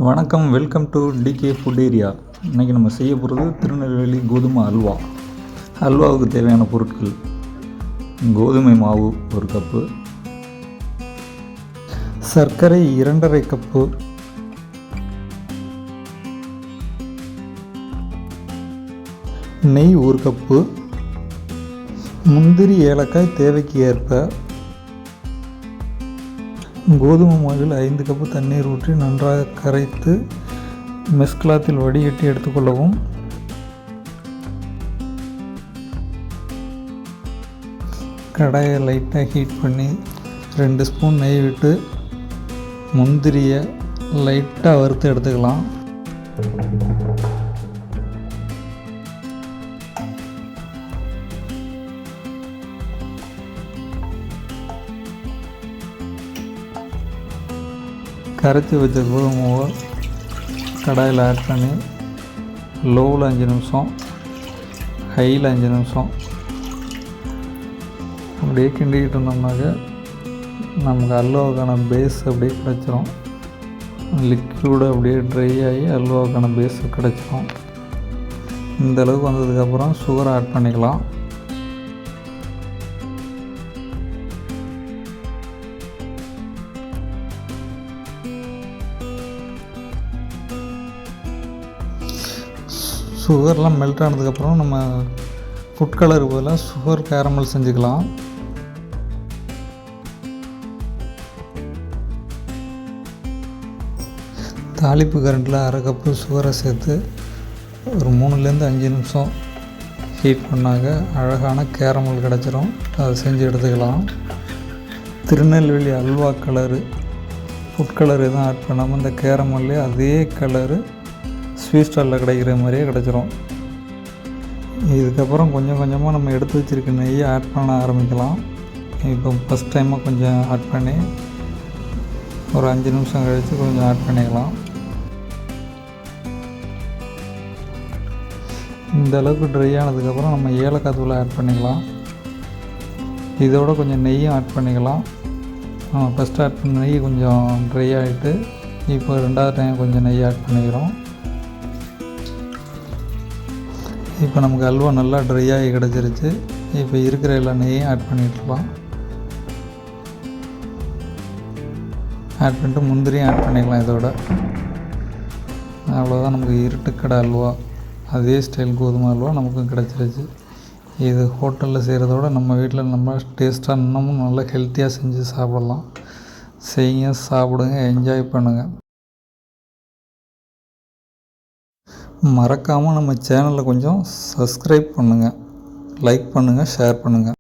வணக்கம், welcome to DK food area. இன்றைக்கி நம்ம செய்ய போகிறது திருநெல்வேலி கோதுமை அல்வா. அல்வாவுக்கு தேவையான பொருட்கள்: கோதுமை மாவு 1 கப்பு, சர்க்கரை 2½ கப்பு, நெய் 1 கப்பு, முந்திரி ஏலக்காய் தேவைக்கு ஏற்ப, கோதுமை மாவில் 5 கப்பு தண்ணீர் ஊற்றி நன்றாக கரைத்து மெஷ் கிளாத்தில் வடிகட்டி எடுத்துக்கொள்ளவும். கடாயை லைட்டாக ஹீட் பண்ணி 2 ஸ்பூன் நெய் விட்டு முந்திரியை லைட்டாக வறுத்து எடுத்துக்கலாம். கரைச்சி வச்ச கோதுமையை கடாயில் ஆட் பண்ணி லோவில் 5 நிமிஷம், ஹையில் 5 நிமிஷம் அப்படியே கிண்டிக்கிட்டு இருந்தோம்னாக்க நமக்கு அல்வாவுக்கான பேஸ் அப்படியே கிடச்சிரும். லிக்விடு அப்படியே ட்ரை ஆகி அல்வாவுக்கான பேஸ் கிடச்சிரும். இந்த அளவுக்கு வந்ததுக்கப்புறம் சுகர் ஆட் பண்ணிக்கலாம். சுகர்லாம் மெல்ட் ஆனதுக்கப்புறம் நம்ம ஃபுட் கலருக்கு பதிலாக சுகர் கேரமல் செஞ்சுக்கலாம். தாளிப்பு கரண்டில் 1/2 கப்பு சுகரை சேர்த்து ஒரு 3லேருந்து 5 நிமிஷம் ஹீட் பண்ணாக்க அழகான கேரமல் கிடச்சிரும். அதை செஞ்சு எடுத்துக்கலாம். Tirunelveli halwa colour, food colour எதுவும் ஆட் பண்ணாமல் இந்த கேரமல்லே அதே கலரு ஸ்வீட் ஸ்டாலில் கிடைக்கிற மாதிரியே கிடச்சிரும். இதுக்கப்புறம் கொஞ்சம் கொஞ்சமாக நம்ம எடுத்து வச்சுருக்க நெய்யை ஆட் பண்ண ஆரம்பிக்கலாம். இப்போ ஃபஸ்ட் டைமாக கொஞ்சம் ஆட் பண்ணி ஒரு 5 நிமிஷம் கழித்து கொஞ்சம் ஆட் பண்ணிக்கலாம். இந்த அளவுக்கு ட்ரை ஆனதுக்கப்புறம் நம்ம ஏலக்காய் தூளை ஆட் பண்ணிக்கலாம். இதோட கொஞ்சம் நெய்யும் ஆட் பண்ணிக்கலாம். ஃபஸ்ட்டு ஆட் பண்ண நெய் கொஞ்சம் ட்ரை ஆகிட்டு இப்போ 2வது டைம் கொஞ்சம் நெய் ஆட் பண்ணிக்கிறோம். இப்போ நமக்கு அல்வா நல்லா ட்ரை ஆகி கிடச்சிருச்சு. இப்போ இருக்கிற எல்லா நெய்யும் ஆட் பண்ணிட்டுருக்கலாம். ஆட் பண்ணிட்டு முந்திரியும் ஆட் பண்ணிக்கலாம். இதோட அவ்வளோதான், நமக்கு இருட்டுக்கடை அல்வா, அதே ஸ்டைல் கோதுமை அல்வா நமக்கும் கிடச்சிருச்சு. இது ஹோட்டலில் செய்கிறதோட நம்ம வீட்டில் நம்ம டேஸ்ட்டாக இன்னமும் நல்லா ஹெல்த்தியாக செஞ்சு சாப்பிடலாம். செய்யுங்க, சாப்பிடுங்க, என்ஜாய் பண்ணுங்கள். மறக்காமல் நம்ம சேனலை கொஞ்சம் சப்ஸ்கிரைப் பண்ணுங்கள், லைக் பண்ணுங்கள், ஷேர் பண்ணுங்கள்.